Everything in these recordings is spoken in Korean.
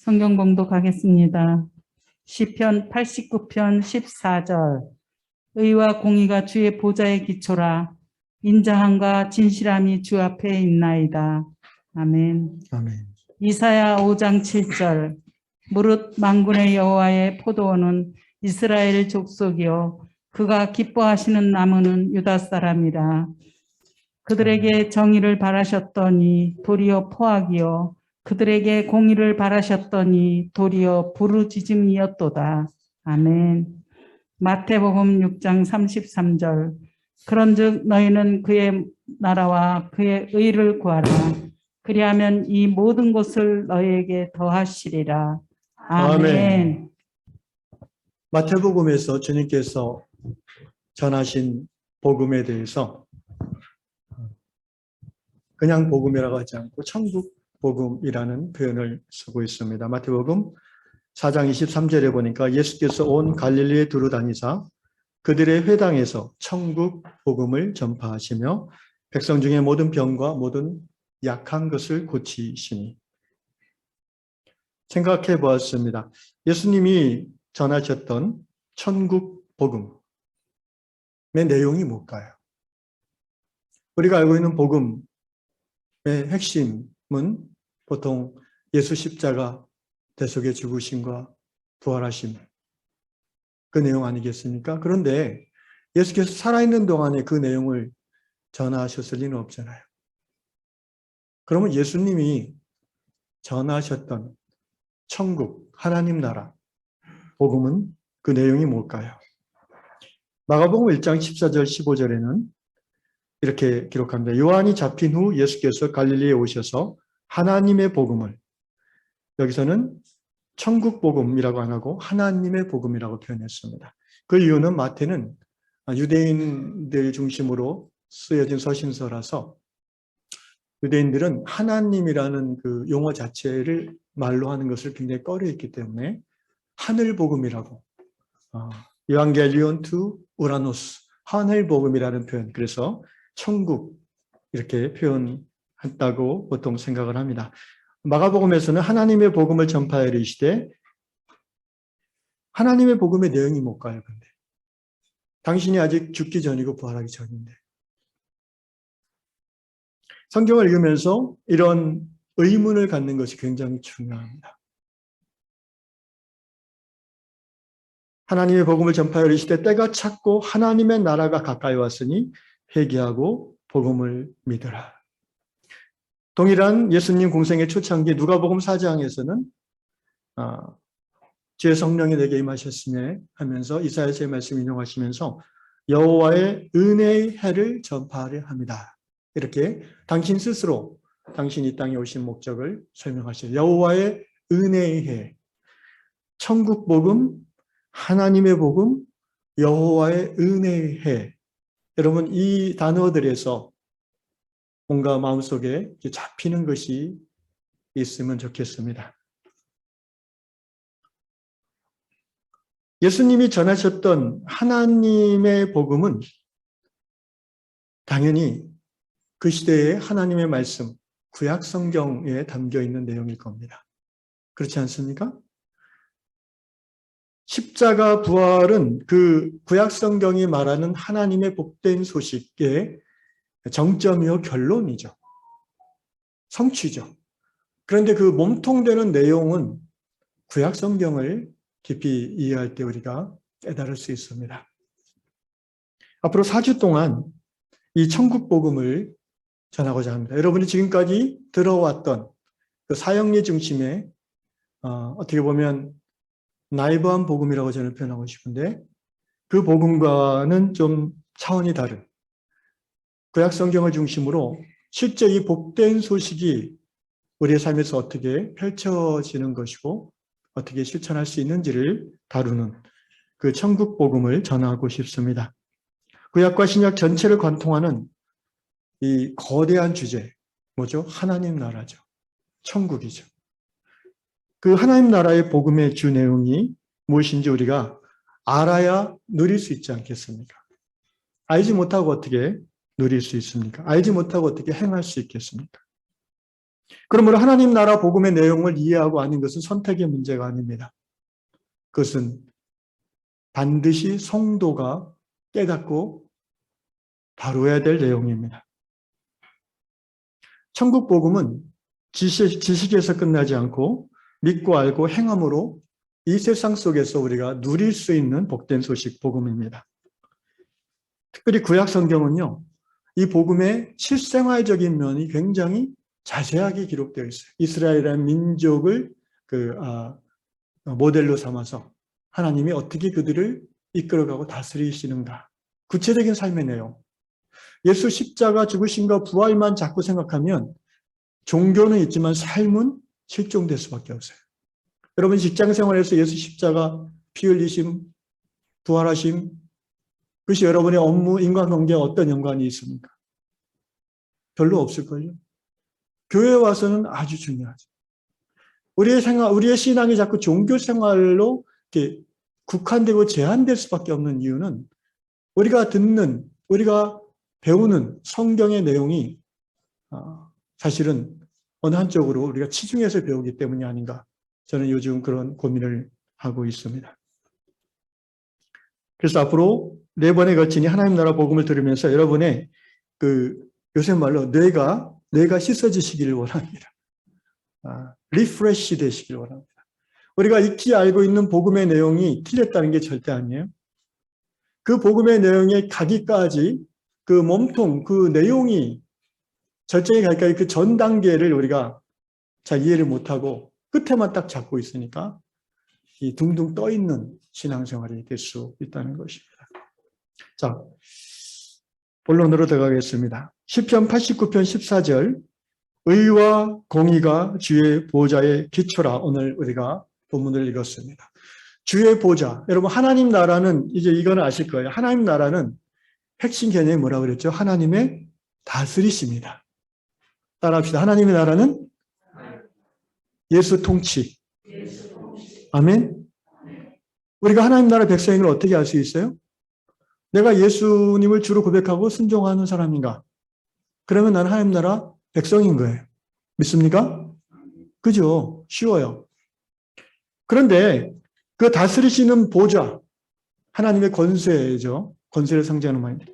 성경 봉독하겠습니다. 시편 89편 14절. 의와 공의가 주의 보좌의 기초라. 인자함과 진실함이 주 앞에 있나이다. 아멘. 아멘. 이사야 5장 7절. 무릇 만군의 여호와의 포도원은 이스라엘 족속이요 그가 기뻐하시는 나무는 유다 사람이라. 그들에게 정의를 바라셨더니 도리어 포악이요 그들에게 공의를 바라셨더니 도리어 부르짖음이었도다. 아멘. 마태복음 6장 33절. 그런즉 너희는 그의 나라와 그의 의를 구하라. 그리하면 이 모든 것을 너희에게 더하시리라. 아멘. 아멘. 마태복음에서 주님께서 전하신 복음에 대해서 그냥 복음이라고 하지 않고 천국 복음이라는 표현을 쓰고 있습니다. 마태복음 4장 23절에 보니까 예수께서 온 갈릴리에 두루 다니사 그들의 회당에서 천국 복음을 전파하시며 백성 중에 모든 병과 모든 약한 것을 고치시니. 생각해 보았습니다. 예수님이 전하셨던 천국 복음의 내용이 뭘까요? 우리가 알고 있는 복음의 핵심은 보통 예수 십자가 대속의 죽으심과 부활하심 그 내용 아니겠습니까? 그런데 예수께서 살아있는 동안에 그 내용을 전하셨을 리는 없잖아요. 그러면 예수님이 전하셨던 천국, 하나님 나라, 복음은 그 내용이 뭘까요? 마가복음 1장 14절 15절에는 이렇게 기록합니다. 요한이 잡힌 후 예수께서 갈릴리에 오셔서 하나님의 복음을, 여기서는 천국 복음이라고 안 하고 하나님의 복음이라고 표현했습니다. 그 이유는 마태는 유대인들 중심으로 쓰여진 서신서라서 유대인들은 하나님이라는 그 용어 자체를 말로 하는 것을 굉장히 꺼려했기 때문에 하늘 복음이라고, 이완겔리온 투 우라노스, 하늘 복음이라는 표현, 그래서 천국 이렇게 표현했다고 보통 생각을 합니다. 마가복음에서는 하나님의 복음을 전파하여 이르시되, 하나님의 복음의 내용이 뭘까요? 근데 당신이 아직 죽기 전이고 부활하기 전인데. 성경을 읽으면서 이런 의문을 갖는 것이 굉장히 중요합니다. 하나님의 복음을 전파하여 이르시되 때가 찼고 하나님의 나라가 가까이 왔으니 회개하고 복음을 믿으라. 동일한 예수님 공생의 초창기 누가복음 4장에서는 주의 성령이 내게 임하셨으며 하면서 이사야서의 말씀 인용하시면서 여호와의 은혜의 해를 전파하려 합니다. 이렇게 당신 스스로 당신이 이 땅에 오신 목적을 설명하셔요. 여호와의 은혜의 해, 천국 복음, 하나님의 복음, 여호와의 은혜의 해. 여러분 이 단어들에서 뭔가 마음속에 잡히는 것이 있으면 좋겠습니다. 예수님이 전하셨던 하나님의 복음은 당연히 그 시대의 하나님의 말씀, 구약 성경에 담겨 있는 내용일 겁니다. 그렇지 않습니까? 십자가 부활은 그 구약 성경이 말하는 하나님의 복된 소식의 정점이요 결론이죠. 성취죠. 그런데 그 몸통되는 내용은 구약 성경을 깊이 이해할 때 우리가 깨달을 수 있습니다. 앞으로 4주 동안 이 천국 복음을 전하고자 합니다. 여러분이 지금까지 들어왔던 그 사형리 중심의 어떻게 보면 나이브한 복음이라고 저는 표현하고 싶은데 그 복음과는 좀 차원이 다른 구약 성경을 중심으로 실제 이 복된 소식이 우리의 삶에서 어떻게 펼쳐지는 것이고 어떻게 실천할 수 있는지를 다루는 그 천국 복음을 전하고 싶습니다. 구약과 신약 전체를 관통하는 이 거대한 주제, 뭐죠? 하나님 나라죠. 천국이죠. 그 하나님 나라의 복음의 주 내용이 무엇인지 우리가 알아야 누릴 수 있지 않겠습니까? 알지 못하고 어떻게 누릴 수 있습니까? 알지 못하고 어떻게 행할 수 있겠습니까? 그러므로 하나님 나라 복음의 내용을 이해하고 아는 것은 선택의 문제가 아닙니다. 그것은 반드시 성도가 깨닫고 다루어야 될 내용입니다. 천국 복음은 지식에서 끝나지 않고 믿고 알고 행함으로 이 세상 속에서 우리가 누릴 수 있는 복된 소식 복음입니다. 특별히 구약 성경은요, 이 복음의 실생활적인 면이 굉장히 자세하게 기록되어 있어요. 이스라엘이라는 민족을 모델로 삼아서 하나님이 어떻게 그들을 이끌어가고 다스리시는가. 구체적인 삶의 내용. 예수 십자가 죽으심과 부활만 자꾸 생각하면 종교는 있지만 삶은 실종될 수밖에 없어요. 여러분 직장 생활에서 예수 십자가 피 흘리심, 부활하심, 그것이 여러분의 업무, 인간관계에 어떤 연관이 있습니까? 별로 없을걸요. 교회에 와서는 아주 중요하죠. 우리의 신앙이 자꾸 종교 생활로 이렇게 국한되고 제한될 수밖에 없는 이유는 우리가 배우는 성경의 내용이 사실은 어느 한쪽으로 우리가 치중해서 배우기 때문이 아닌가. 저는 요즘 그런 고민을 하고 있습니다. 그래서 앞으로 4번에 걸치니 하나님 나라 복음을 들으면서 여러분의 요새 말로 뇌가 씻어지시기를 원합니다. 리프레시 되시기를 원합니다. 우리가 익히 알고 있는 복음의 내용이 틀렸다는 게 절대 아니에요. 그 복음의 내용에 가기까지 그 몸통, 그 내용이 절정에 갈까지 그 전 단계를 우리가 잘 이해를 못하고 끝에만 딱 잡고 있으니까 이 둥둥 떠 있는 신앙생활이 될 수 있다는 것입니다. 자, 본론으로 들어가겠습니다. 시편 89편 14절, 의와 공의가 주의 보좌의 기초라. 오늘 우리가 본문을 읽었습니다. 주의 보좌. 여러분 하나님 나라는 이제 이거는 아실 거예요. 하나님 나라는 핵심 개념이 뭐라고 그랬죠? 하나님의 다스리십니다. 따라합시다. 하나님의 나라는 예수 통치. 아멘. 우리가 하나님 나라 백성임을 어떻게 알 수 있어요? 내가 예수님을 주로 고백하고 순종하는 사람인가? 그러면 나는 하나님 나라 백성인 거예요. 믿습니까? 그죠? 쉬워요. 그런데 그 다스리시는 보좌, 하나님의 권세죠. 권세를 상징하는 말인데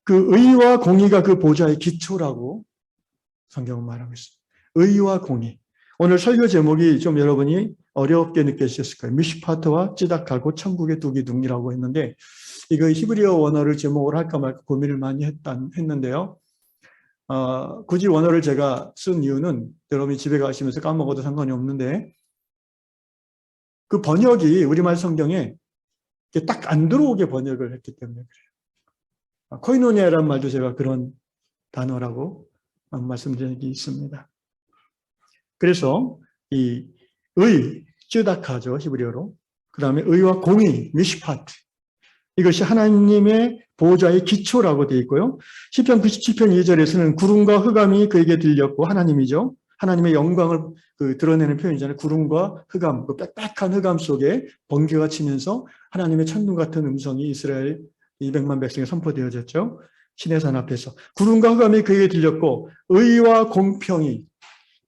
그 의와 공의가 그 보좌의 기초라고 성경은 말하고 있습니다. 의와 공의. 오늘 설교 제목이 좀 여러분이 어렵게 느끼셨을 거예요. 미시파트와 찌닥하고 천국의 두 기둥이라고 했는데 이거 히브리어 원어를 제목으로 할까 말까 고민을 많이 했는데요. 굳이 원어를 제가 쓴 이유는 여러분이 집에 가시면서 까먹어도 상관이 없는데 그 번역이 우리말 성경에 딱 안 들어오게 번역을 했기 때문에 그래요. 코이노니아라는 말도 제가 그런 단어라고 말씀드린 게 있습니다. 그래서 이 의, 쯔다카죠, 히브리어로. 그 다음에 의와 공의, 미시파트. 이것이 하나님의 보호자의 기초라고 되어 있고요. 시편 97편 2절에서는 구름과 흑암이 그에게 들렸고, 하나님이죠. 하나님의 영광을 드러내는 표현이잖아요. 구름과 흑암, 그 빽빽한 흑암 속에 번개가 치면서 하나님의 천둥 같은 음성이 이스라엘 200만 백성에 선포되어졌죠. 시내산 앞에서. 구름과 흑암이 그에게 들렸고, 의와 공평이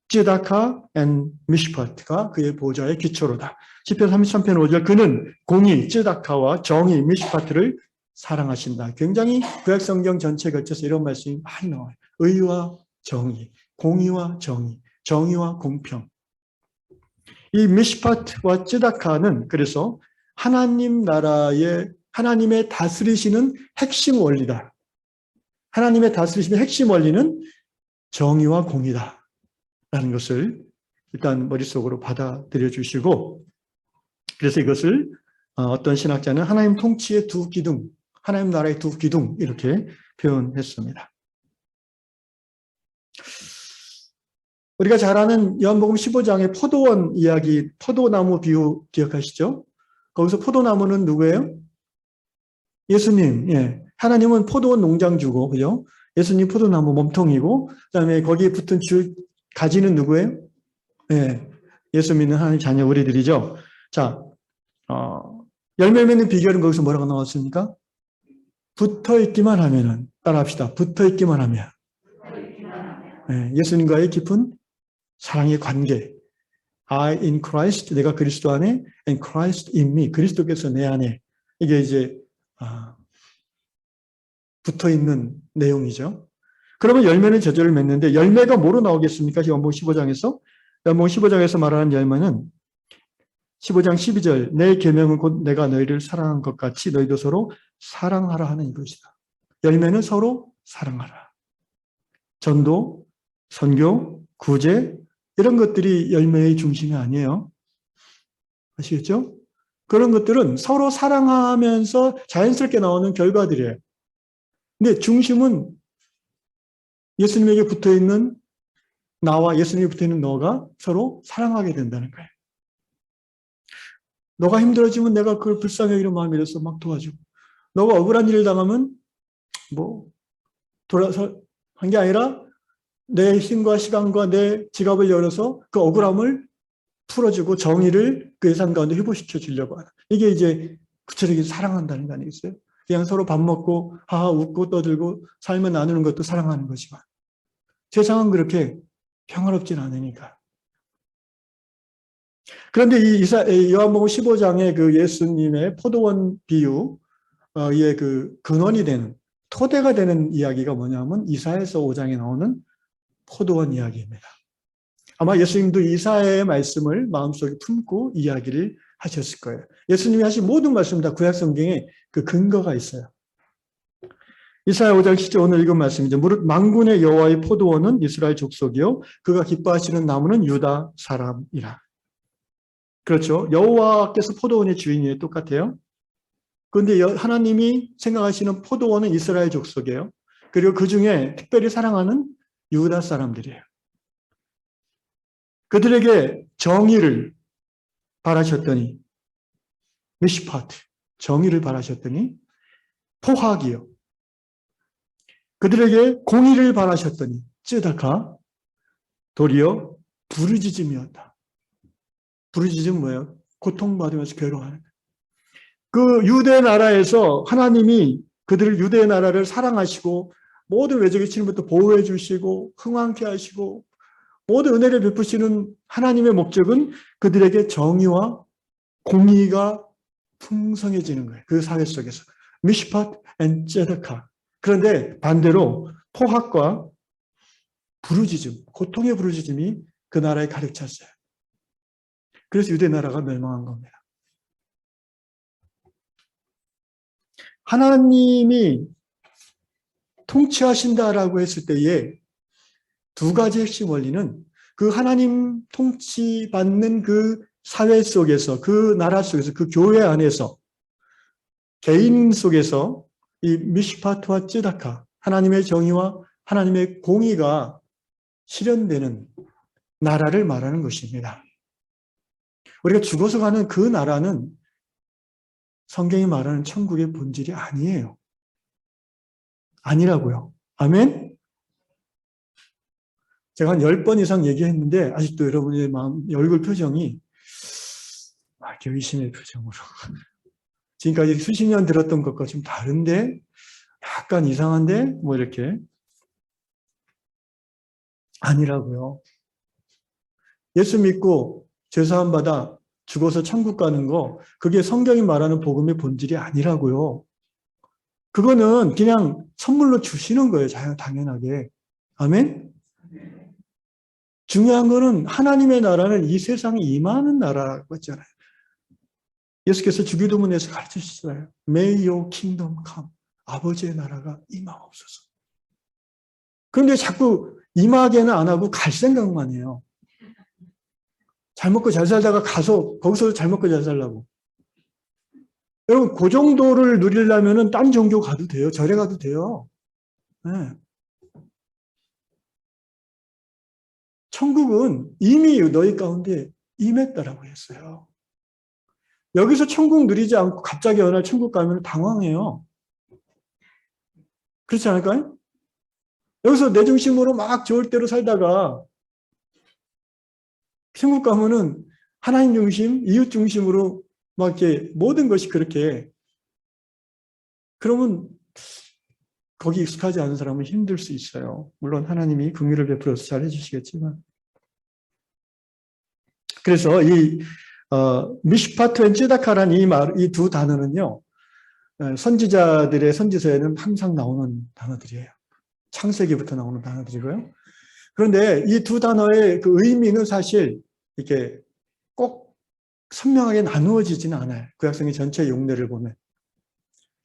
찌다카 앤 미시파트가 그의 보좌의 기초로다. 시편 33편 5절 그는 공의, 찌다카와 정의, 미시파트를 사랑하신다. 굉장히 구약 성경 전체에 걸쳐서 이런 말씀이 많이 나와요. 의와 정의, 공의와 정의, 정의와 공평. 이 미시파트와 찌다카는 그래서 하나님 나라의 하나님의 다스리시는 핵심 원리다. 하나님의 다스리시는 핵심 원리는 정의와 공의다. 라는 것을 일단 머릿속으로 받아들여 주시고 그래서 이것을 어떤 신학자는 하나님 통치의 두 기둥, 하나님 나라의 두 기둥 이렇게 표현했습니다. 우리가 잘 아는 요한복음 15장의 포도원 이야기, 포도나무 비유 기억하시죠? 거기서 포도나무는 누구예요? 예수님. 예. 하나님은 포도원 농장주고, 그죠? 예수님 포도나무 몸통이고, 그 다음에 거기에 붙은 가지는 누구예요? 예. 예수 믿는 하나님 자녀 우리들이죠. 자, 열매 맺는 비결은 거기서 뭐라고 나왔습니까? 붙어 있기만 하면은, 따라합시다. 붙어 있기만 하면. 예. 예수님과의 깊은 사랑의 관계. I in Christ, 내가 그리스도 안에, and Christ in me, 그리스도께서 내 안에. 이게 이제 붙어있는 내용이죠. 그러면 열매는 저절로 맺는데 열매가 뭐로 나오겠습니까? 연봉 15장에서. 연봉 15장에서 말하는 열매는 15장 12절, 내 계명은 곧 내가 너희를 사랑한 것 같이 너희도 서로 사랑하라 하는 이것이다. 열매는 서로 사랑하라. 전도, 선교, 구제 이런 것들이 열매의 중심이 아니에요. 아시겠죠? 그런 것들은 서로 사랑하면서 자연스럽게 나오는 결과들이에요. 근데 중심은 예수님에게 붙어있는 나와 예수님에게 붙어있는 너가 서로 사랑하게 된다는 거예요. 너가 힘들어지면 내가 그걸 불쌍히 여기는 마음이 들어서 막 도와주고, 너가 억울한 일을 당하면 돌아서 한 게 아니라 내 힘과 시간과 내 지갑을 열어서 그 억울함을 풀어주고 정의를 그 삶 가운데 회복시켜 주려고 하는. 이게 이제 구체적인 사랑한다는 거 아니겠어요? 그냥 서로 밥 먹고 하하 웃고 떠들고 삶을 나누는 것도 사랑하는 거지만 세상은 그렇게 평화롭진 않으니까. 그런데 이 요한복음 15장의 그 예수님의 포도원 비유의 그 근원이 되는 토대가 되는 이야기가 뭐냐면 이사야서 5장에 나오는 포도원 이야기입니다. 아마 예수님도 이사야의 말씀을 마음속에 품고 이야기를 하셨을 거예요. 예수님이 하신 모든 말씀 다 구약 성경에 그 근거가 있어요. 이사야 5장 10절 오늘 읽은 말씀이죠. 무릇 만군의 여호와의 포도원은 이스라엘 족속이요 그가 기뻐하시는 나무는 유다 사람이라. 그렇죠. 여호와께서 포도원의 주인이에요. 똑같아요. 그런데 하나님이 생각하시는 포도원은 이스라엘 족속이에요. 그리고 그 중에 특별히 사랑하는 유다 사람들이에요. 그들에게 정의를 바라셨더니 미시파트, 정의를 바라셨더니 포학이요. 그들에게 공의를 바라셨더니 쯔다카, 도리어 부르짖음이었다. 부르짖음 뭐예요? 고통받으면서 괴로워하는 거예요. 그 유대 나라에서 하나님이 그들을 유대 나라를 사랑하시고 모든 외적의 침부터 보호해 주시고 흥왕케 하시고 모든 은혜를 베푸시는 하나님의 목적은 그들에게 정의와 공의가 풍성해지는 거예요. 그 사회 속에서. 미시팟 앤 ጼ데카. 그런데 반대로 포학과 부르짖음, 고통의 부르짖음이 그 나라에 가득 찼어요. 그래서 유대 나라가 멸망한 겁니다. 하나님이 통치하신다라고 했을 때에 두 가지 핵심 원리는 그 하나님 통치받는 그 사회 속에서, 그 나라 속에서, 그 교회 안에서, 개인 속에서 이 미시파트와 쯔다카, 하나님의 정의와 하나님의 공의가 실현되는 나라를 말하는 것입니다. 우리가 죽어서 가는 그 나라는 성경이 말하는 천국의 본질이 아니에요. 아니라고요. 아멘? 제가 한 10번 이상 얘기했는데 아직도 여러분의 마음, 얼굴 표정이 의심의 표정으로. 지금까지 수십 년 들었던 것과 좀 다른데 약간 이상한데 뭐 이렇게 아니라고요. 예수 믿고 죄사함 받아 죽어서 천국 가는 거 그게 성경이 말하는 복음의 본질이 아니라고요. 그거는 그냥 선물로 주시는 거예요. 당연하게. 아멘? 중요한 거는 하나님의 나라는 이 세상에 임하는 나라라고 했잖아요. 예수께서 주기도문에서 가르치셨어요. May your kingdom come. 아버지의 나라가 임하옵소서. 그런데 자꾸 임하게는 안 하고 갈 생각만 해요. 잘 먹고 잘 살다가 가서 거기서 잘 먹고 잘 살라고. 여러분 그 정도를 누리려면 딴 종교 가도 돼요. 절에 가도 돼요. 네. 천국은 이미 너희 가운데 임했다라고 했어요. 여기서 천국 누리지 않고 갑자기 어느 날 천국 가면 당황해요. 그렇지 않을까요? 여기서 내 중심으로 막 좋을 대로 살다가 천국 가면은 하나님 중심, 이웃 중심으로 막 이렇게 모든 것이 그렇게 그러면 거기 익숙하지 않은 사람은 힘들 수 있어요. 물론 하나님이 긍휼을 베풀어서 잘 해주시겠지만 그래서 이 미슈파트와 찌다카라는 이 두 단어는요, 선지자들의 선지서에는 항상 나오는 단어들이에요. 창세기부터 나오는 단어들이고요. 그런데 이 두 단어의 그 의미는 사실 이렇게 꼭 선명하게 나누어지지는 않아요. 구약성의 전체 용례를 보면.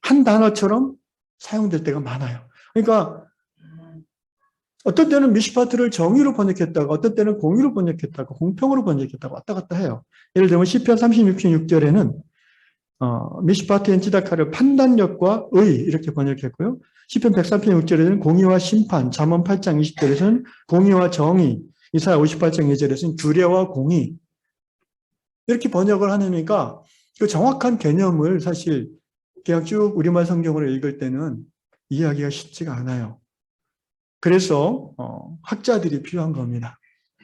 한 단어처럼 사용될 때가 많아요. 그러니까 어떤 때는 미슈파트를 정의로 번역했다가 어떤 때는 공의로 번역했다가 공평으로 번역했다가 왔다 갔다 해요. 예를 들면 시편 36편 6절에는 미슈파트 엔치다카를 판단력과 의 이렇게 번역했고요. 시편 103편 6절에는 공의와 심판, 잠언 8장 20절에서는 공의와 정의, 이사야 58장 2절에서는 규례와 공의 이렇게 번역을 하니까 그 정확한 개념을 사실 그냥 쭉 우리말 성경으로 읽을 때는 이해하기가 쉽지가 않아요. 그래서 학자들이 필요한 겁니다.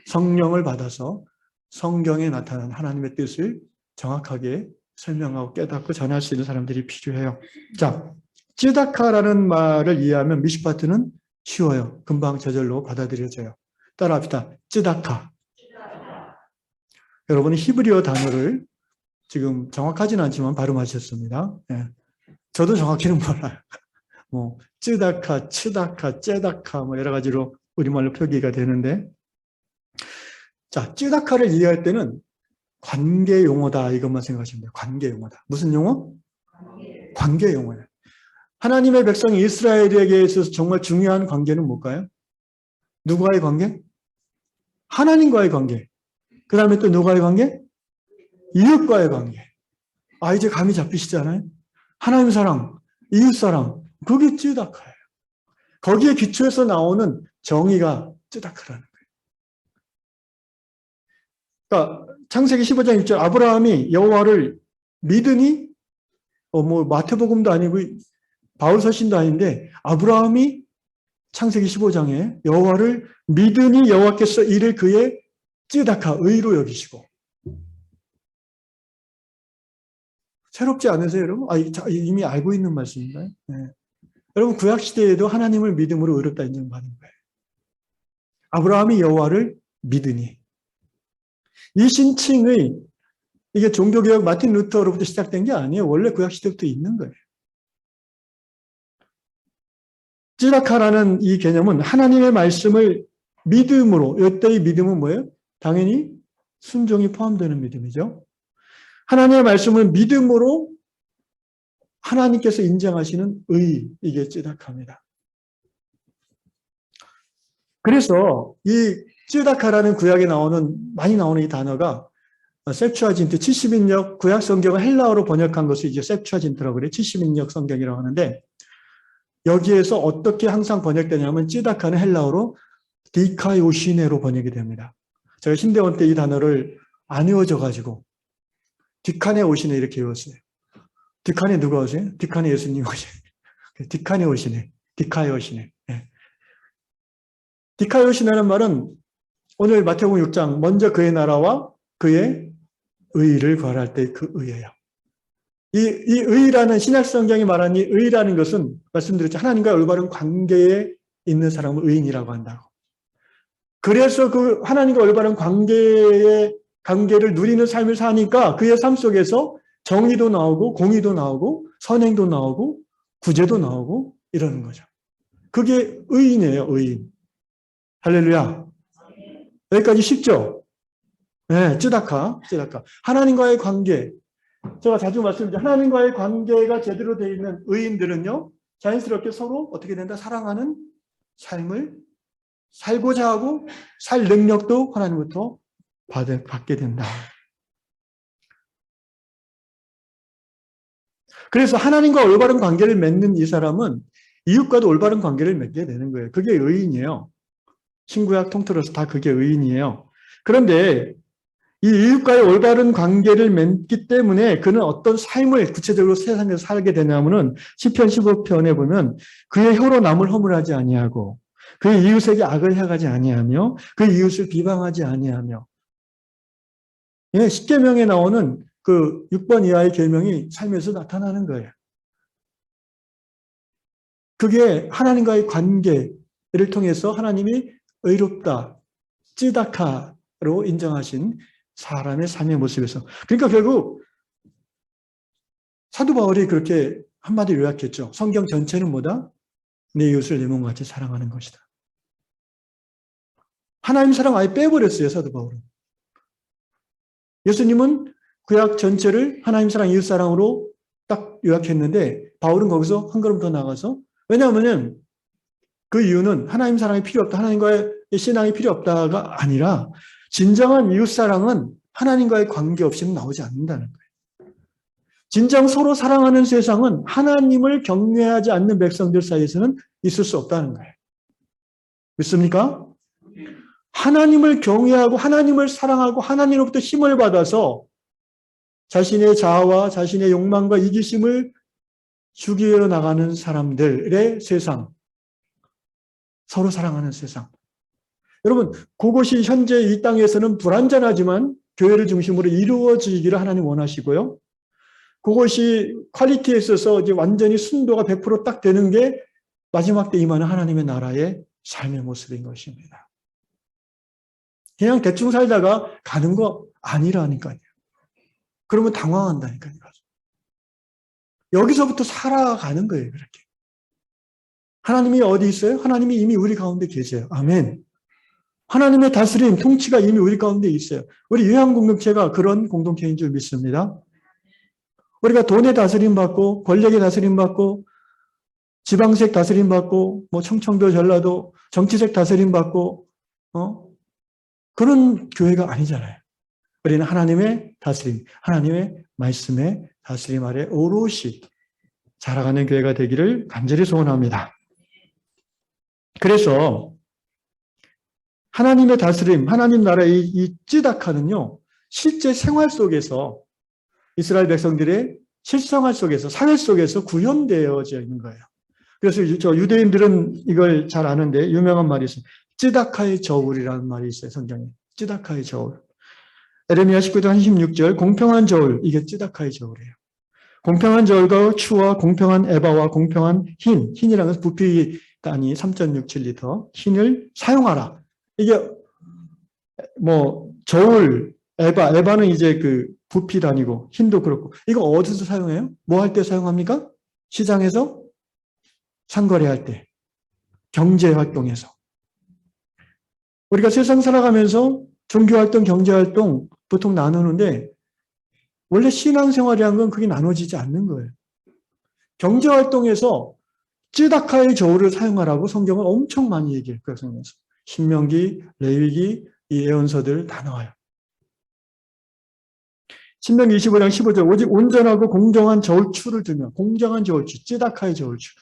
성령을 받아서 성경에 나타난 하나님의 뜻을 정확하게 설명하고 깨닫고 전할 수 있는 사람들이 필요해요. 자, 찌다카라는 말을 이해하면 미슈파트는 쉬워요. 금방 저절로 받아들여져요. 따라합시다. 찌다카. 여러분은 히브리어 단어를 지금 정확하지는 않지만 발음하셨습니다. 예. 저도 정확히는 몰라요. 뭐 찌다카, 치다카, 째다카 뭐 여러 가지로 우리말로 표기가 되는데, 자, 찌다카를 이해할 때는 관계 용어다 이것만 생각하시면 돼요. 관계 용어다. 무슨 용어? 관계 용어예요. 하나님의 백성 이스라엘에게 있어서 정말 중요한 관계는 뭘까요? 누구와의 관계? 하나님과의 관계. 그 다음에 또 누구와의 관계? 이웃과의 관계. 이제 감이 잡히시잖아요. 하나님 사랑, 이웃 사랑, 그게 찌다카예요. 거기에 기초해서 나오는 정의가 찌다카라는 거예요. 그러니까 창세기 15장 6절 아브라함이 여호와를 믿으니 뭐 마태복음도 아니고 바울 서신도 아닌데 아브라함이 창세기 15장에 여호와를 믿으니 여호와께서 이를 그의 찌다카 의로 여기시고. 새롭지 않으세요, 여러분? 이미 알고 있는 말씀인가요? 네. 여러분 구약 시대에도 하나님을 믿음으로 의롭다 인정받은 거예요. 아브라함이 여호와를 믿으니. 이 신칭의 이게 종교개혁 마틴 루터로부터 시작된 게 아니에요. 원래 구약 시대부터 있는 거예요. 찌라카라는 이 개념은 하나님의 말씀을 믿음으로, 이때의 믿음은 뭐예요? 당연히 순종이 포함되는 믿음이죠. 하나님의 말씀을 믿음으로 하나님께서 인정하시는 의, 이게 찌다카입니다. 그래서 이 찌다카라는 구약에 많이 나오는 이 단어가 셉추아진트 70인역 구약 성경을 헬라어로 번역한 것을 이제 셉추아진트라고 그래요. 70인역 성경이라고 하는데 여기에서 어떻게 항상 번역되냐면 찌다카는 헬라어로 디카이오시네로 번역이 됩니다. 제가 신대원 때 이 단어를 안 외워져가지고 디카네 오시네 이렇게 외웠어요. 디카네 누가 오세요? 디카네 예수님 오시네. 디카네 오시네. 디카이 오시네. 네. 디카이 오시네라는 말은 오늘 마태복음 6장 먼저 그의 나라와 그의 의를 구하라 할 때 그 의예요. 이 의라는 신약 성경이 말하는 이 의라는 것은 말씀드렸죠. 하나님과 올바른 관계에 있는 사람을 의인이라고 한다고. 그래서 그 하나님과 올바른 관계를 누리는 삶을 사니까 그의 삶 속에서 정의도 나오고 공의도 나오고 선행도 나오고 구제도 나오고 이러는 거죠. 그게 의인이에요. 의인. 할렐루야. 여기까지 쉽죠? 네, 찌다카. 하나님과의 관계. 제가 자주 말씀드리죠. 하나님과의 관계가 제대로 되어 있는 의인들은요, 자연스럽게 서로 어떻게 된다? 사랑하는 삶을 살고자 하고 살 능력도 하나님부터 받게 된다. 그래서 하나님과 올바른 관계를 맺는 이 사람은 이웃과도 올바른 관계를 맺게 되는 거예요. 그게 의인이에요. 신구약 통틀어서 다 그게 의인이에요. 그런데 이 이웃과의 올바른 관계를 맺기 때문에 그는 어떤 삶을 구체적으로 세상에서 살게 되냐면은 시편 15편에 보면 그의 혀로 남을 허물하지 아니하고 그의 이웃에게 악을 행하지 아니하며 그의 이웃을 비방하지 아니하며. 예, 십계명에 나오는 그 6번 이하의 계명이 삶에서 나타나는 거예요. 그게 하나님과의 관계를 통해서 하나님이 의롭다, 찌다카로 인정하신 사람의 삶의 모습에서. 그러니까 결국 사도 바울이 그렇게 한마디로 요약했죠. 성경 전체는 뭐다? 내 이웃을 내 몸같이 사랑하는 것이다. 하나님 사랑 아예 빼버렸어요, 사도 바울은. 예수님은 구약 전체를 하나님 사랑, 이웃 사랑으로 딱 요약했는데 바울은 거기서 한 걸음 더 나가서, 왜냐하면 그 이유는 하나님 사랑이 필요 없다, 하나님과의 신앙이 필요 없다가 아니라 진정한 이웃 사랑은 하나님과의 관계 없이는 나오지 않는다는 거예요. 진정 서로 사랑하는 세상은 하나님을 경외하지 않는 백성들 사이에서는 있을 수 없다는 거예요. 믿습니까? 하나님을 경외하고 하나님을 사랑하고 하나님으로부터 힘을 받아서 자신의 자아와 자신의 욕망과 이기심을 죽이어 나가는 사람들의 세상, 서로 사랑하는 세상. 여러분, 그것이 현재 이 땅에서는 불완전하지만 교회를 중심으로 이루어지기를 하나님 원하시고요. 그것이 퀄리티에 있어서 이제 완전히 순도가 100% 딱 되는 게 마지막 때 임하는 하나님의 나라의 삶의 모습인 것입니다. 그냥 대충 살다가 가는 거 아니라니까요. 그러면 당황한다니까요. 여기서부터 살아가는 거예요, 그렇게. 하나님이 어디 있어요? 하나님이 이미 우리 가운데 계세요. 아멘. 하나님의 다스림, 통치가 이미 우리 가운데 있어요. 우리 요한공동체가 그런 공동체인 줄 믿습니다. 우리가 돈의 다스림 받고, 권력의 다스림 받고, 지방색 다스림 받고, 뭐 청청도 전라도 정치색 다스림 받고, 그런 교회가 아니잖아요. 우리는 하나님의 다스림, 하나님의 말씀의 다스림 아래 오롯이 자라가는 교회가 되기를 간절히 소원합니다. 그래서 하나님의 다스림, 하나님 나라의 이 찌다카는요, 실제 생활 속에서 이스라엘 백성들의 실생활 속에서, 사회 속에서 구현되어져 있는 거예요. 그래서 저 유대인들은 이걸 잘 아는데 유명한 말이 있어요. 찌다카의 저울이라는 말이 있어요, 성경에. 찌다카의 저울. 에레미야 19장 16절, 공평한 저울, 이게 찌다카의 저울이에요. 공평한 저울과 추와 공평한 에바와 공평한 흰이라는 것은 부피 단위 3.67리터, 흰을 사용하라. 이게 뭐 저울, 에바는 이제 그 부피 단위고 흰도 그렇고, 이거 어디서 사용해요? 뭐 할 때 사용합니까? 시장에서 상거래할 때, 경제 활동에서. 우리가 세상 살아가면서 종교활동, 경제활동 보통 나누는데 원래 신앙생활이라는 건 그게 나눠지지 않는 거예요. 경제활동에서 찌다카의 저울을 사용하라고 성경은 엄청 많이 얘기해요. 그 성경에서. 신명기, 레위기, 이 예언서들 다 나와요. 신명기 25장 15절, 오직 온전하고 공정한 저울추를 두며, 공정한 저울추, 찌다카의 저울추.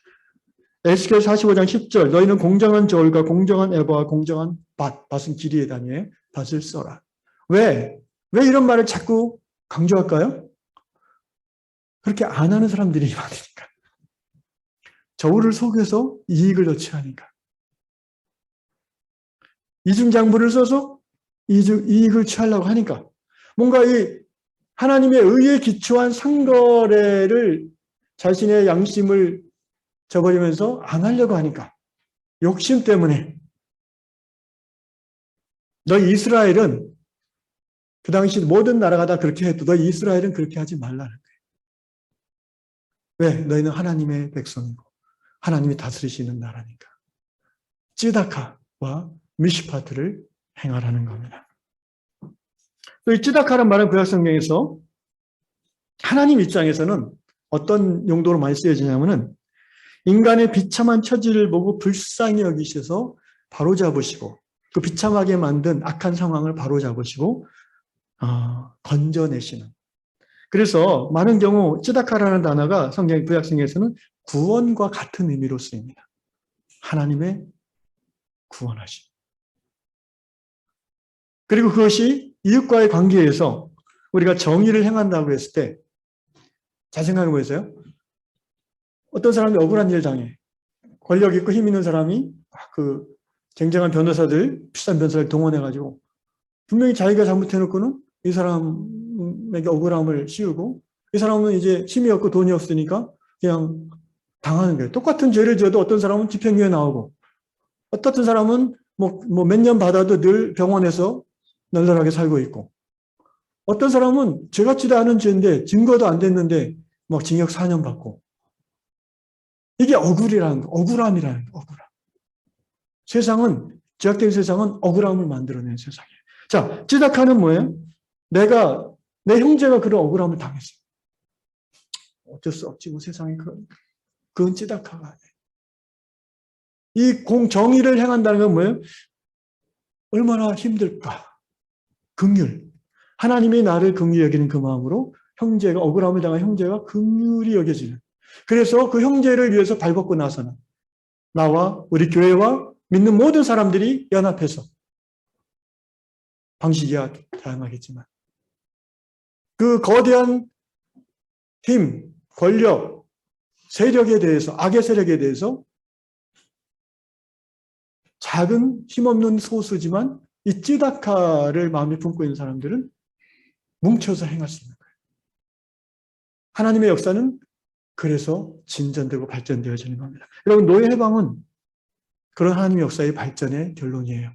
에스겔 45장 10절, 너희는 공정한 저울과 공정한 에바와 공정한 밭은 길이의 단위에 밭을 써라. 왜 이런 말을 자꾸 강조할까요? 그렇게 안 하는 사람들이 많으니까. 저울을 속여서 이익을 더 취하니까. 이중장부를 써서 이익을 취하려고 하니까. 뭔가 이 하나님의 의에 기초한 상거래를 자신의 양심을 저버리면서 안 하려고 하니까. 욕심 때문에. 너희 이스라엘은 그 당시 모든 나라가 다 그렇게 해도 너희 이스라엘은 그렇게 하지 말라는 거예요. 왜? 너희는 하나님의 백성이고 하나님이 다스리시는 나라니까. 찌다카와 미시파트를 행하라는 겁니다. 또 이 찌다카라는 말은 구약성경에서 하나님 입장에서는 어떤 용도로 많이 쓰여지냐면은 인간의 비참한 처지를 보고 불쌍히 여기셔서 바로잡으시고 그 비참하게 만든 악한 상황을 바로잡으시고 건져내시는. 그래서 많은 경우 찌다카라는 단어가 성경 구약성경에서는 구원과 같은 의미로 쓰입니다. 하나님의 구원하심. 그리고 그것이 이웃과의 관계에서 우리가 정의를 행한다고 했을 때 잘 생각해 보세요. 어떤 사람이 억울한 일을 당해. 권력 있고 힘 있는 사람이 그 쟁쟁한 변호사들, 비싼 변호사를 동원해가지고 분명히 자기가 잘못해놓고는 이 사람에게 억울함을 씌우고 이 사람은 이제 힘이 없고 돈이 없으니까 그냥 당하는 거예요. 똑같은 죄를 지어도 어떤 사람은 집행유예 나오고 어떤 사람은 뭐 몇 년 받아도 늘 병원에서 널널하게 살고 있고 어떤 사람은 죄 같지도 않은 죄인데 증거도 안 됐는데 막 징역 4년 받고. 이게 억울이라는 거, 억울함이라는 거, 억울함. 세상은, 죄악된 세상은 억울함을 만들어내는 세상이에요. 자, 찌다카는 뭐예요? 내 형제가 그런 억울함을 당했어요. 어쩔 수 없지, 뭐 세상에 그건 찌다카가 아니에요. 이 공정의를 행한다는 건 뭐예요? 얼마나 힘들까? 긍휼. 하나님이 나를 긍휼히 여기는 그 마음으로 형제가, 억울함을 당한 형제가 긍휼히 여겨지는. 그래서 그 형제를 위해서 발벗고 나서는 나와 우리 교회와 믿는 모든 사람들이 연합해서, 방식이 다양하겠지만 그 거대한 힘, 권력, 세력에 대해서, 악의 세력에 대해서 작은 힘없는 소수지만 이 찌다카를 마음에 품고 있는 사람들은 뭉쳐서 행할 수 있는 거예요. 하나님의 역사는 그래서 진전되고 발전되어지는 겁니다. 여러분, 노예 해방은 그런 하나님의 역사의 발전의 결론이에요.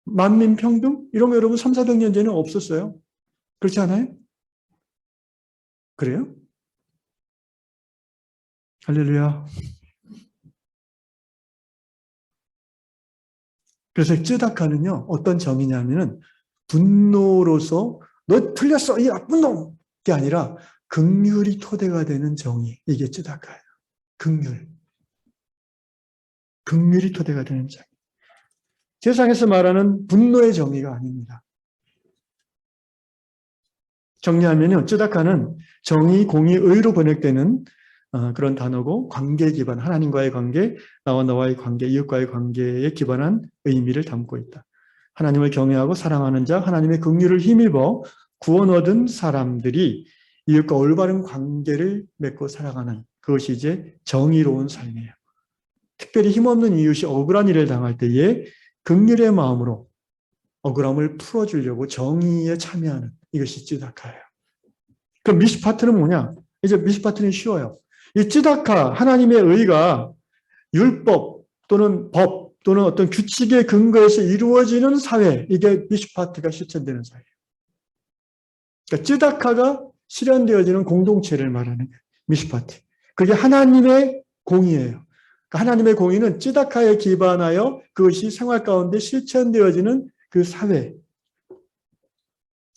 만민 평등? 이런 거 여러분 3, 400년 전에는 없었어요. 그렇지 않아요? 그래요? 할렐루야. 그래서 쯔다카는요, 어떤 정의냐면은 분노로서 너 틀렸어, 이 나쁜 놈! 게 아니라 긍휼이 토대가 되는 정의. 이게 쯔다카예요. 긍휼. 긍휼이 토대가 되는 정의. 세상에서 말하는 분노의 정의가 아닙니다. 정리하면요, 쯔다카는 정의, 공의, 의로 번역되는 그런 단어고, 관계 기반, 하나님과의 관계, 나와 너와의 관계, 이웃과의 관계에 기반한 의미를 담고 있다. 하나님을 경외하고 사랑하는 자, 하나님의 긍휼을 힘입어 구원 얻은 사람들이 이웃과 올바른 관계를 맺고 살아가는, 그것이 이제 정의로운 삶이에요. 특별히 힘없는 이웃이 억울한 일을 당할 때에 긍휼의 마음으로 억울함을 풀어주려고 정의에 참여하는, 이것이 쯔다카예요. 그럼 미시파트는 뭐냐? 이제 미시파트는 쉬워요. 이 쯔다카, 하나님의 의가 율법 또는 법 또는 어떤 규칙의 근거에서 이루어지는 사회, 이게 미시파트가 실천되는 사회예요. 그러니까 쯔다카가 실현되어지는 공동체를 말하는 거예요. 미시파트. 그게 하나님의 공의예요. 그러니까 하나님의 공의는 쯔다카에 기반하여 그것이 생활 가운데 실천되어지는 그 사회.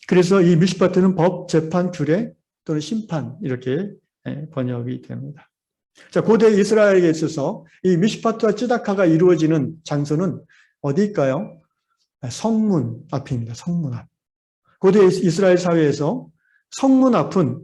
그래서 이 미시파트는 법, 재판, 규례 또는 심판, 이렇게 번역이 됩니다. 자, 고대 이스라엘에 있어서 이 미시파트와 쯔다카가 이루어지는 장소는 어디일까요? 성문 앞입니다. 성문 앞. 고대 이스라엘 사회에서 성문 앞은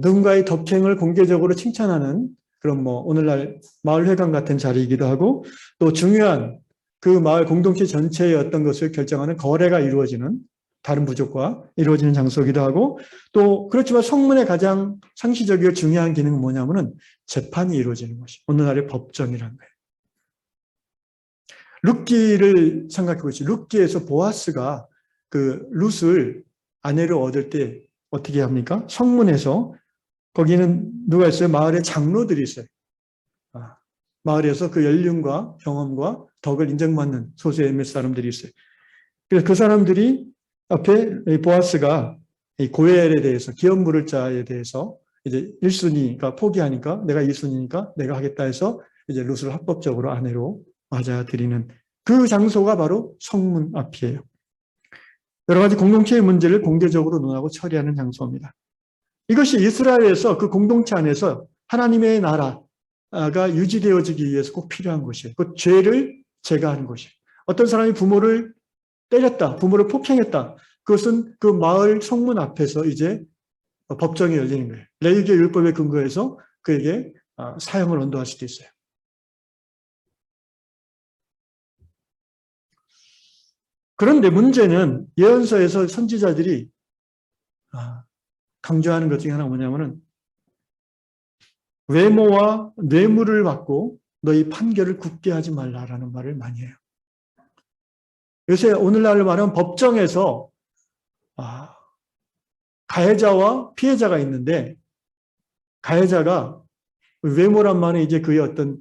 누군가의 덕행을 공개적으로 칭찬하는 그런 뭐 오늘날 마을회관 같은 자리이기도 하고, 또 중요한 그 마을 공동체 전체의 어떤 것을 결정하는 거래가 이루어지는, 다른 부족과 이루어지는 장소이기도 하고, 또 그렇지만 성문의 가장 상시적이고 중요한 기능은 뭐냐면은 재판이 이루어지는 것이, 오늘날의 법정이라는 거예요. 룻기를 생각해 보시죠. 룻기에서 보아스가 그 룻을 아내로 얻을 때 어떻게 합니까? 성문에서, 거기는 누가 있어요? 마을의 장로들이 있어요. 마을에서 그 연륜과 경험과 덕을 인정받는 소수의 몇 사람들이 있어요. 그래서 그 사람들이 앞에 보아스가 이 고엘에 대해서, 기업 물을 자에 대해서 이제 1순위가 포기하니까 내가 2순위니까 내가 하겠다 해서 이제 룻을 합법적으로 아내로 맞아들이는 그 장소가 바로 성문 앞이에요. 여러 가지 공동체의 문제를 공개적으로 논하고 처리하는 장소입니다. 이것이 이스라엘에서 그 공동체 안에서 하나님의 나라가 유지되어지기 위해서 꼭 필요한 것이에요. 그 죄를 제거하는 것이에요. 어떤 사람이 부모를 때렸다, 부모를 폭행했다. 그것은 그 마을 성문 앞에서 이제 법정이 열리는 거예요. 레위기 율법에 근거해서 그에게 사형을 언도할 수도 있어요. 그런데 문제는 예언서에서 선지자들이 강조하는 것 중에 하나가 뭐냐면은 외모와 뇌물을 받고 너희 판결을 굳게 하지 말라라는 말을 많이 해요. 요새 오늘날 말하면 법정에서 가해자와 피해자가 있는데, 가해자가 외모란 말은 이제 그의 어떤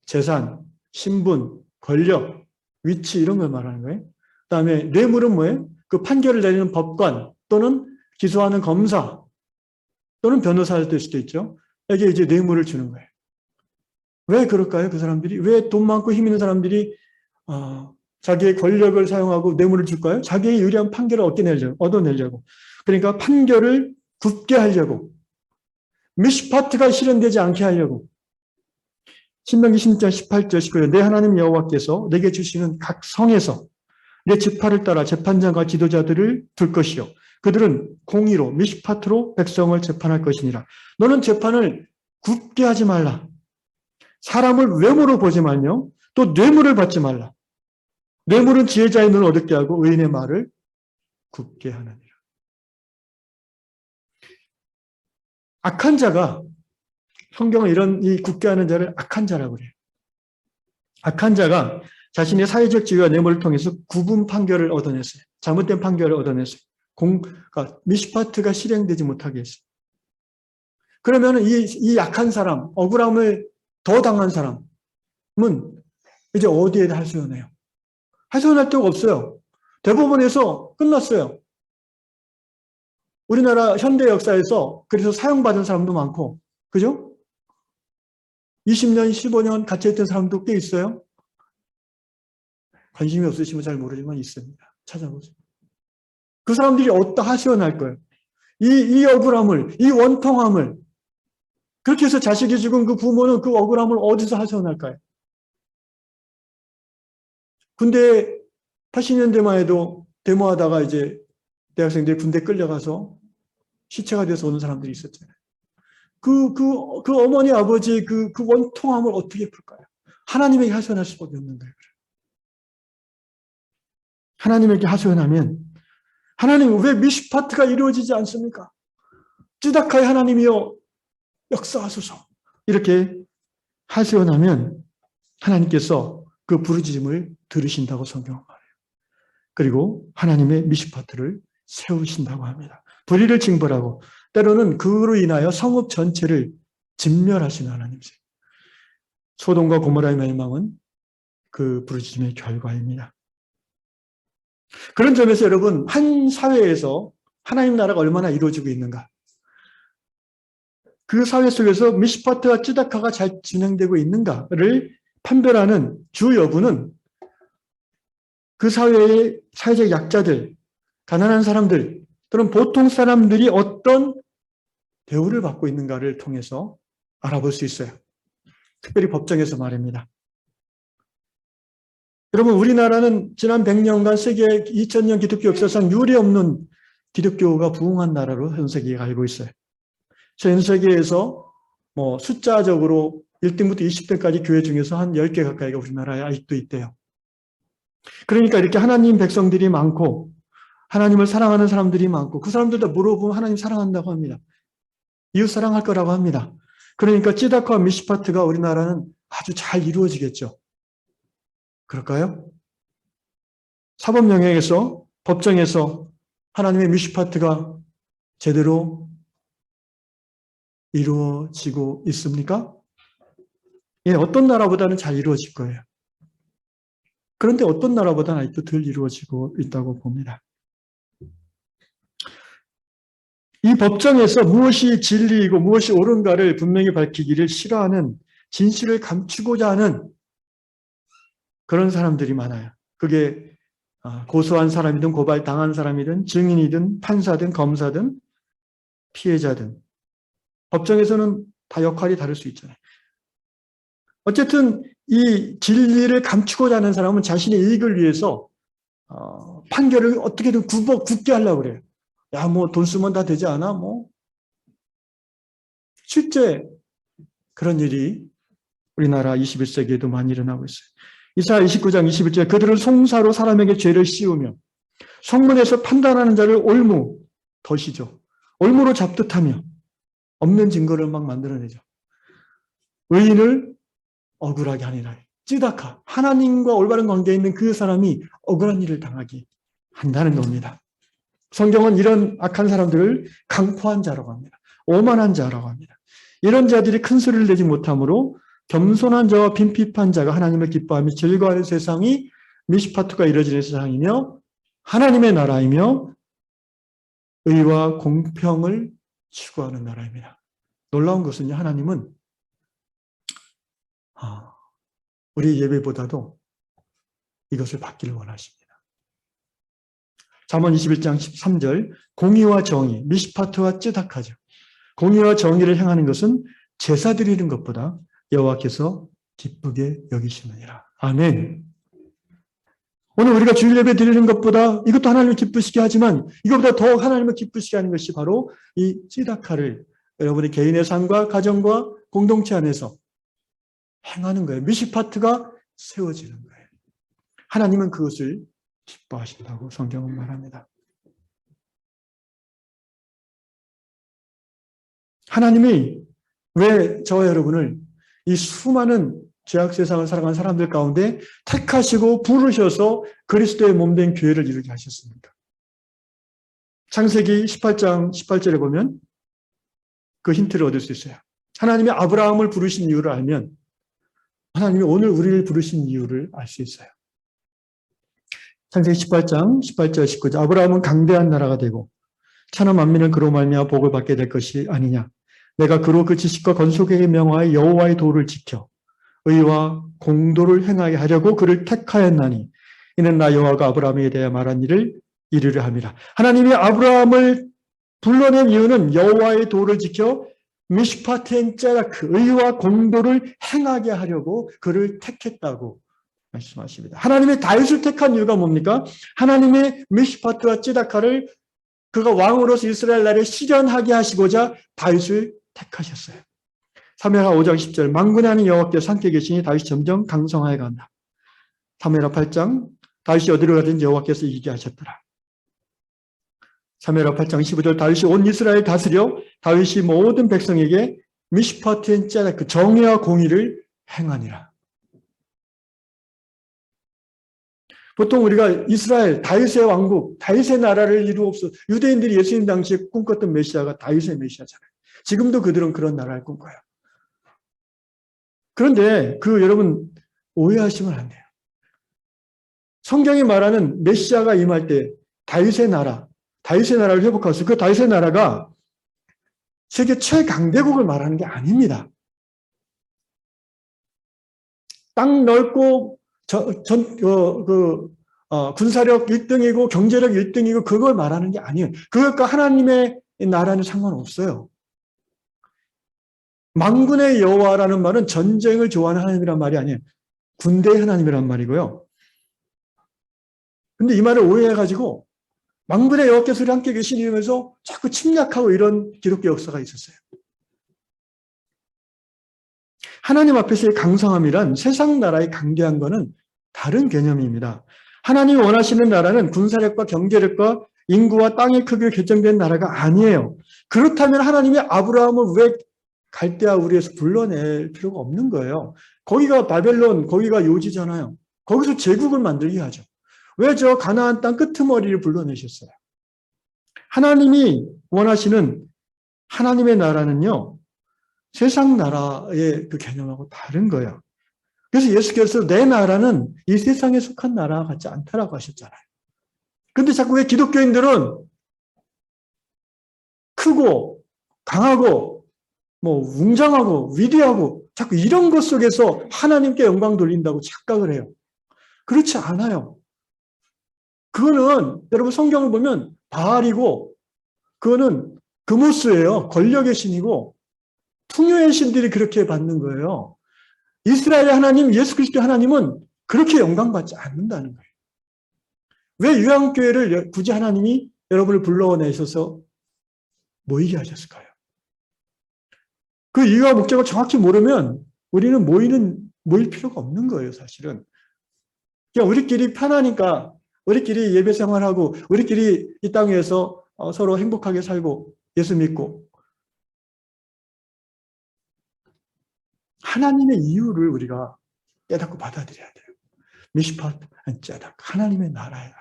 재산, 신분, 권력, 위치 이런 걸 말하는 거예요. 그다음에 뇌물은 뭐예요? 그 판결을 내리는 법관 또는 기소하는 검사 또는 변호사일 될 수도 있죠. 에게 이제 뇌물을 주는 거예요. 왜 그럴까요? 그 사람들이 왜 돈 많고 힘 있는 사람들이 자기의 권력을 사용하고 뇌물을 줄까요? 자기의 유리한 판결을 얻어내려고. 그러니까 판결을 굽게 하려고. 미시파트가 실현되지 않게 하려고. 신명기 16장 18절 19절 내 하나님 여호와께서 내게 주시는 각 성에서 내 지파를 따라 재판장과 지도자들을 둘 것이요. 그들은 공의로 미시파트로 백성을 재판할 것이니라. 너는 재판을 굽게 하지 말라. 사람을 외모로 보지 말며 또 뇌물을 받지 말라. 뇌물은 지혜자의 눈을 어둡게 하고 의인의 말을 굽게 하느니라. 악한 자가 성경은 이런 이 굽게 하는 자를 악한 자라고 그래요. 악한 자가 자신의 사회적 지위와 뇌물을 통해서 구분 판결을 얻어냈어요. 잘못된 판결을 얻어냈어요. 그러니까 미시파트가 실행되지 못하게 했어요. 그러면 이 약한 사람, 억울함을 더 당한 사람은 이제 어디에 하소연해요? 하소연할 데가 없어요. 대법원에서 끝났어요. 우리나라 현대 역사에서 그래서 사형받은 사람도 많고, 그죠? 20년, 15년 갇혀있던 사람도 꽤 있어요. 관심이 없으시면 잘 모르지만 있습니다. 찾아보세요. 그 사람들이 어디다 하소연할 거예요? 이 억울함을, 이 원통함을, 그렇게 해서 자식이 죽은 그 부모는 그 억울함을 어디서 하소연할까요? 군대 80년대만 해도 데모하다가 이제 대학생들이 군대 끌려가서 시체가 돼서 오는 사람들이 있었잖아요. 그 어머니, 아버지의 그 원통함을 어떻게 풀까요? 하나님에게 하소연할 수밖에 없는 거예요. 하나님에게 하소연하면, 하나님 왜 미시파트가 이루어지지 않습니까? 찌다카의 하나님이여 역사하소서. 이렇게 하소연하면 하나님께서 그 부르짖음을 들으신다고 성경은 말해요. 그리고 하나님의 미시파트를 세우신다고 합니다. 불의를 징벌하고 때로는 그로 인하여 성읍 전체를 진멸하시는 하나님이세요. 소돔과 고모라의 멸망은 그 부르짖음의 결과입니다. 그런 점에서 여러분, 한 사회에서 하나님 나라가 얼마나 이루어지고 있는가? 그 사회 속에서 미시파트와 찌다카가 잘 진행되고 있는가를 판별하는 주 여부는 그 사회의 사회적 약자들, 가난한 사람들 또는 보통 사람들이 어떤 대우를 받고 있는가를 통해서 알아볼 수 있어요. 특별히 법정에서 말입니다. 여러분, 우리나라는 지난 100년간 세계 2000년 기독교 역사상 유례없는 기독교가 부흥한 나라로 전 세계가 알고 있어요. 전 세계에서 숫자적으로 1등부터 20등까지 교회 중에서 한 10개 가까이가 우리나라에 아직도 있대요. 그러니까 이렇게 하나님 백성들이 많고 하나님을 사랑하는 사람들이 많고 그 사람들도 물어보면 하나님 사랑한다고 합니다. 이웃 사랑할 거라고 합니다. 그러니까 찌다카와 미시파트가 우리나라는 아주 잘 이루어지겠죠. 그럴까요? 사법 영역에서 법정에서 하나님의 미시파트가 제대로 이루어지고 있습니까? 예, 어떤 나라보다는 잘 이루어질 거예요. 그런데 어떤 나라보다는 아직도 덜 이루어지고 있다고 봅니다. 이 법정에서 무엇이 진리이고 무엇이 옳은가를 분명히 밝히기를 싫어하는, 진실을 감추고자 하는 그런 사람들이 많아요. 그게 고소한 사람이든 고발당한 사람이든 증인이든 판사든 검사든 피해자든 법정에서는 다 역할이 다를 수 있잖아요. 어쨌든 이 진리를 감추고자 하는 사람은 자신의 이익을 위해서 판결을 어떻게든 굳게 하려고 그래요. 야, 돈 쓰면 다 되지 않아? 실제 그런 일이 우리나라 21세기에도 많이 일어나고 있어요. 이사야 29장 21절 그들은 송사로 사람에게 죄를 씌우며 성문에서 판단하는 자를 올무, 덫이죠. 올무로 잡듯하며 없는 증거를 막 만들어내죠. 의인을 억울하게 하니라. 찌다카, 하나님과 올바른 관계에 있는 그 사람이 억울한 일을 당하게 한다는 겁니다. 성경은 이런 악한 사람들을 강포한 자라고 합니다. 오만한 자라고 합니다. 이런 자들이 큰 소리를 내지 못하므로 겸손한 자와 빈핍한 자가 하나님을 기뻐하며 즐거워하는 세상이 미시파트가 이루어지는 세상이며 하나님의 나라이며 의와 공평을 추구하는 나라입니다. 놀라운 것은요, 하나님은 우리 예배보다도 이것을 받기를 원하십니다. 잠언 21장 13절, 공의와 정의, 미시파트와 쯔닥하죠. 공의와 정의를 행하는 것은 제사 드리는 것보다 여호와께서 기쁘게 여기시느니라. 아멘. 오늘 우리가 주일 예배 드리는 것보다 이것도 하나님을 기쁘시게 하지만 이것보다 더 하나님을 기쁘시게 하는 것이 바로 이 쯔닥하를 여러분의 개인의 삶과 가정과 공동체 안에서 행하는 거예요. 미시파트가 세워지는 거예요. 하나님은 그것을 기뻐하신다고 성경은 말합니다. 하나님이 왜 저와 여러분을 이 수많은 죄악 세상을 살아가는 사람들 가운데 택하시고 부르셔서 그리스도의 몸된 교회를 이루게 하셨습니까? 창세기 18장 18절에 보면 그 힌트를 얻을 수 있어요. 하나님이 아브라함을 부르신 이유를 알면 하나님이 오늘 우리를 부르신 이유를 알 수 있어요. 창세기 18장 18절 19절, 아브라함은 강대한 나라가 되고 천하 만민은 그로 말미암아 복을 받게 될 것이 아니냐. 내가 그로 그 지식과 건속에게 명하여 여호와의 도를 지켜 의와 공도를 행하게 하려고 그를 택하였나니 이는 나 여호와가 아브라함에 대하여 말한 일을 이루려 함이라. 하나님이 아브라함을 불러낸 이유는 여호와의 도를 지켜 미시파트엔 쯔다크, 의와 공도를 행하게 하려고 그를 택했다고 말씀하십니다. 하나님의 다윗을 택한 이유가 뭡니까? 하나님의 미시파트와 쯔다카를 그가 왕으로서 이스라엘 나라에 실현하게 하시고자 다윗을 택하셨어요. 사무엘하 5장 10절, 만군의 하나님 여호와께서 함께 계시니 다윗이 점점 강성하여 간다. 사무엘하 8장, 다윗이 어디로 가든지 여호와께서 이기게 하셨더라. 사무엘하 8장 15절, 다윗이 온 이스라엘 다스려 다윗이 모든 백성에게 미시파트엔 쯔다크, 정의와 공의를 행하니라. 보통 우리가 이스라엘, 다윗의 왕국, 다윗의 나라를 이루옵소서. 유대인들이 예수님 당시에 꿈꿨던 메시아가 다윗의 메시아잖아요. 지금도 그들은 그런 나라를 꿈꿔요. 그런데 여러분 오해하시면 안 돼요. 성경이 말하는 메시아가 임할 때 다윗의 나라를 회복할 수, 그 다윗의 나라가 세계 최강대국을 말하는 게 아닙니다. 땅 넓고 군사력 1등이고 경제력 1등이고 그걸 말하는 게 아니에요. 그것과 하나님의 나라는 상관없어요. 만군의 여호와라는 말은 전쟁을 좋아하는 하나님이란 말이 아니에요. 군대의 하나님이란 말이고요. 근데 이 말을 오해해가지고 만군의 여호와께서 우리 함께 계시면서 자꾸 침략하고 이런 기독교 역사가 있었어요. 하나님 앞에서의 강성함이란 세상 나라의 강대한 것은 다른 개념입니다. 하나님이 원하시는 나라는 군사력과 경제력과 인구와 땅의 크기로 결정된 나라가 아니에요. 그렇다면 하나님이 아브라함을 왜 갈대아 우리에서 불러낼 필요가 없는 거예요. 거기가 바벨론, 거기가 요지잖아요. 거기서 제국을 만들게 하죠. 왜 저 가나안 땅 끄트머리를 불러내셨어요? 하나님이 원하시는 하나님의 나라는요, 세상 나라의 그 개념하고 다른 거예요. 그래서 예수께서 내 나라는 이 세상에 속한 나라와 같지 않다라고 하셨잖아요. 그런데 자꾸 왜 기독교인들은 크고 강하고 웅장하고 위대하고 자꾸 이런 것 속에서 하나님께 영광 돌린다고 착각을 해요. 그렇지 않아요. 그거는 여러분 성경을 보면 바알이고 그거는 그모스예요. 권력의 신이고 풍요의 신들이 그렇게 받는 거예요. 이스라엘의 하나님, 예수 그리스도의 하나님은 그렇게 영광받지 않는다는 거예요. 왜 유황교회를 굳이 하나님이 여러분을 불러내셔서 모이게 하셨을까요? 그 이유와 목적을 정확히 모르면 우리는 모일 필요가 없는 거예요, 사실은. 그냥 우리끼리 편하니까 우리끼리 예배 생활하고 우리끼리 이 땅에서 서로 행복하게 살고 예수 믿고 하나님의 이유를 우리가 깨닫고 받아들여야 돼요. 미시파트 쯔다크, 하나님의 나라예요.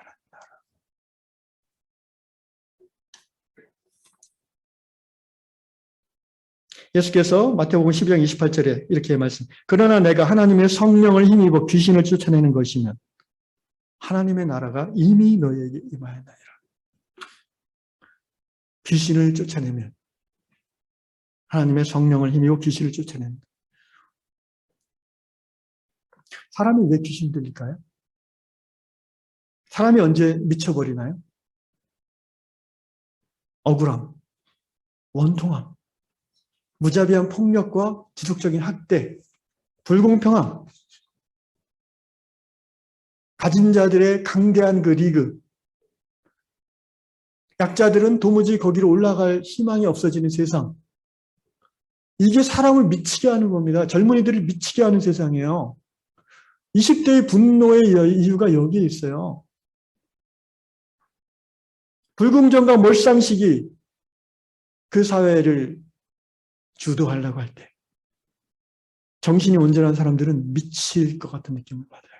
예수께서 마태복음 12장 28절에 이렇게 말씀. 그러나 내가 하나님의 성령을 힘입어 귀신을 쫓아내는 것이면 하나님의 나라가 이미 너희에게 임하였나이다. 귀신을 쫓아내면 하나님의 성령을 힘입어 귀신을 쫓아냅니다. 사람이 왜 귀신 들릴까요? 사람이 언제 미쳐버리나요? 억울함, 원통함, 무자비한 폭력과 지속적인 학대, 불공평함, 가진 자들의 강대한 그 리그, 약자들은 도무지 거기로 올라갈 희망이 없어지는 세상. 이게 사람을 미치게 하는 겁니다. 젊은이들을 미치게 하는 세상이에요. 20대의 분노의 이유가 여기에 있어요. 불공정과 몰상식이 그 사회를 주도하려고 할 때 정신이 온전한 사람들은 미칠 것 같은 느낌을 받아요.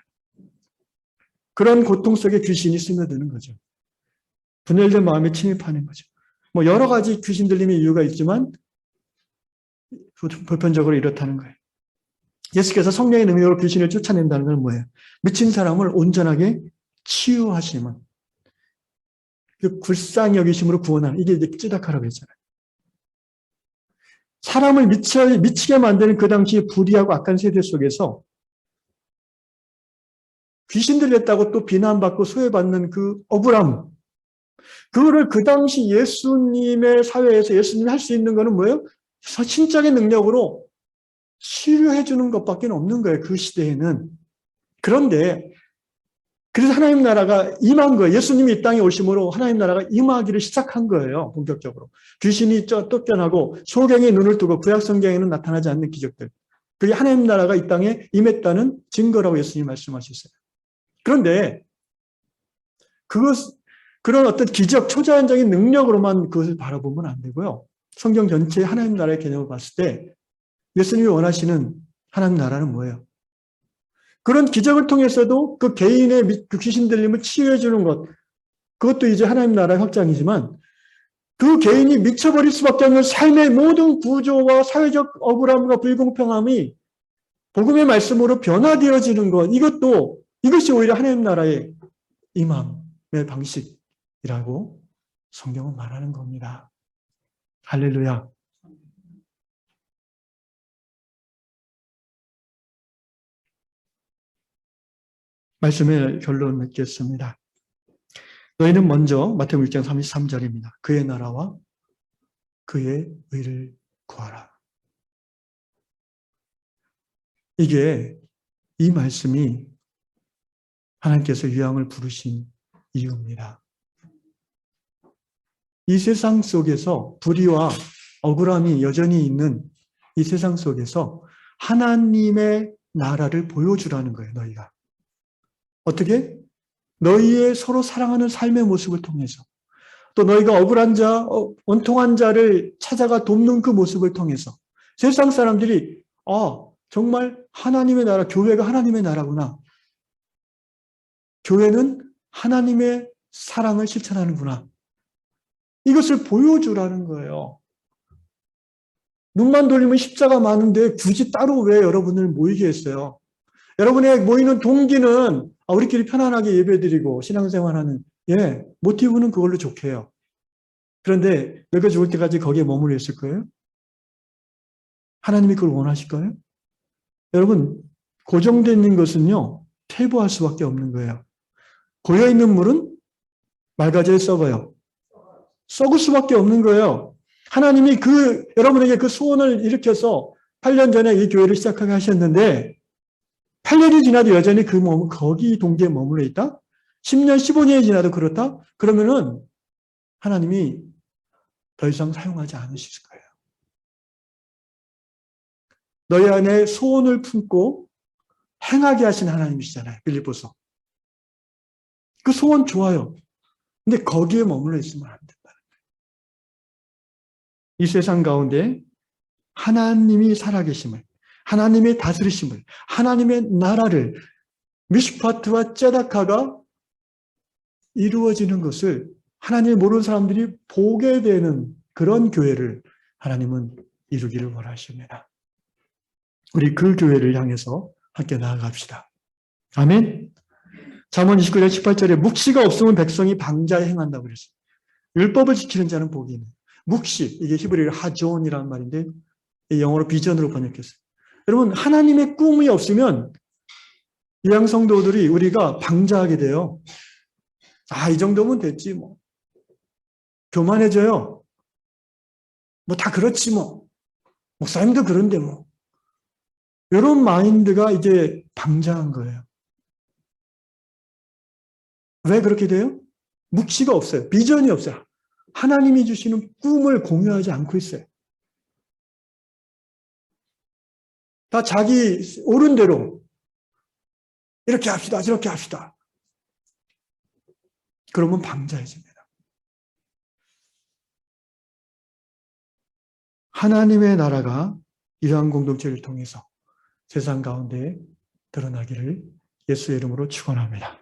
그런 고통 속에 귀신이 스며드는 거죠. 분열된 마음에 침입하는 거죠. 뭐 여러 가지 귀신 들림의 이유가 있지만 보편적으로 이렇다는 거예요. 예수께서 성령의 능력으로 귀신을 쫓아낸다는 건 뭐예요? 미친 사람을 온전하게 치유하심은 그 불쌍히 여기심으로 구원하는, 이게 이제 찌다카라고 했잖아요. 사람을 미치게 만드는 그 당시 불의하고 악한 세대 속에서 귀신 들렸다고 또 비난받고 소외받는 그 억울함, 그거를 그 당시 예수님의 사회에서 예수님이 할 수 있는 거는 뭐예요? 신적인 능력으로 치료해 주는 것밖에 없는 거예요. 그 시대에는. 그런데 그래서 하나님 나라가 임한 거예요. 예수님이 이 땅에 오심으로 하나님 나라가 임하기를 시작한 거예요. 본격적으로. 귀신이 쫓겨나고 소경의 눈을 뜨고 구약 성경에는 나타나지 않는 기적들. 그게 하나님 나라가 이 땅에 임했다는 증거라고 예수님이 말씀하셨어요. 그런데 그런 어떤 기적, 초자연적인 능력으로만 그것을 바라보면 안 되고요. 성경 전체의 하나님 나라의 개념을 봤을 때 예수님이 원하시는 하나님 나라는 뭐예요? 그런 기적을 통해서도 그 개인의 그 귀신 들림을 치유해 주는 것, 그것도 이제 하나님 나라의 확장이지만 그 개인이 미쳐버릴 수밖에 없는 삶의 모든 구조와 사회적 억울함과 불공평함이 복음의 말씀으로 변화되어지는 것, 이것이 오히려 하나님 나라의 임함의 방식이라고 성경은 말하는 겁니다. 할렐루야. 말씀의 결론 맺겠습니다. 너희는 먼저 마태복음 6장 33절입니다. 그의 나라와 그의 의를 구하라. 이 말씀이 하나님께서 유황을 부르신 이유입니다. 이 세상 속에서 불의와 억울함이 여전히 있는 이 세상 속에서 하나님의 나라를 보여주라는 거예요, 너희가. 어떻게? 너희의 서로 사랑하는 삶의 모습을 통해서, 또 너희가 억울한 자, 원통한 자를 찾아가 돕는 그 모습을 통해서 세상 사람들이 정말 하나님의 나라, 교회가 하나님의 나라구나. 교회는 하나님의 사랑을 실천하는구나. 이것을 보여주라는 거예요. 눈만 돌리면 십자가 많은데 굳이 따로 왜 여러분을 모이게 했어요? 여러분의 모이는 동기는 우리끼리 편안하게 예배드리고 신앙생활하는 모티브는 그걸로 좋게 해요. 그런데 너희가 죽을 때까지 거기에 머물러 있을 거예요? 하나님이 그걸 원하실까요? 여러분, 고정되어 있는 것은요, 퇴보할 수밖에 없는 거예요. 고여있는 물은 맑아져야 썩어요. 썩을 수밖에 없는 거예요. 하나님이 여러분에게 그 소원을 일으켜서 8년 전에 이 교회를 시작하게 하셨는데 8년이 지나도 여전히 거기 동기에 머물러 있다? 10년, 15년이 지나도 그렇다? 그러면은 하나님이 더 이상 사용하지 않으실 거예요. 너희 안에 소원을 품고 행하게 하신 하나님이시잖아요. 빌립보서. 그 소원 좋아요. 근데 거기에 머물러 있으면 안 된다는 거예요. 이 세상 가운데 하나님이 살아계심을, 하나님의 다스리심을, 하나님의 나라를, 미슈파트와 째다카가 이루어지는 것을 하나님을 모르는 사람들이 보게 되는 그런 교회를 하나님은 이루기를 원하십니다. 우리 그 교회를 향해서 함께 나아갑시다. 아멘. 잠언 29장 18절에 묵시가 없으면 백성이 방자에 행한다고 그랬어요. 율법을 지키는 자는 복이 있는. 묵시, 이게 히브리어로 하존이라는 말인데 영어로 비전으로 번역했어요. 여러분, 하나님의 꿈이 없으면 이양 성도들이 우리가 방자하게 돼요. 아, 이 정도면 됐지 뭐. 교만해져요. 뭐 다 그렇지 뭐. 목사님도 그런데 뭐. 이런 마인드가 이제 방자한 거예요. 왜 그렇게 돼요? 묵시가 없어요. 비전이 없어요. 하나님이 주시는 꿈을 공유하지 않고 있어요. 다 자기 옳은 대로 이렇게 합시다, 저렇게 합시다. 그러면 방자해집니다. 하나님의 나라가 이러한 공동체를 통해서 세상 가운데 드러나기를 예수의 이름으로 축원합니다.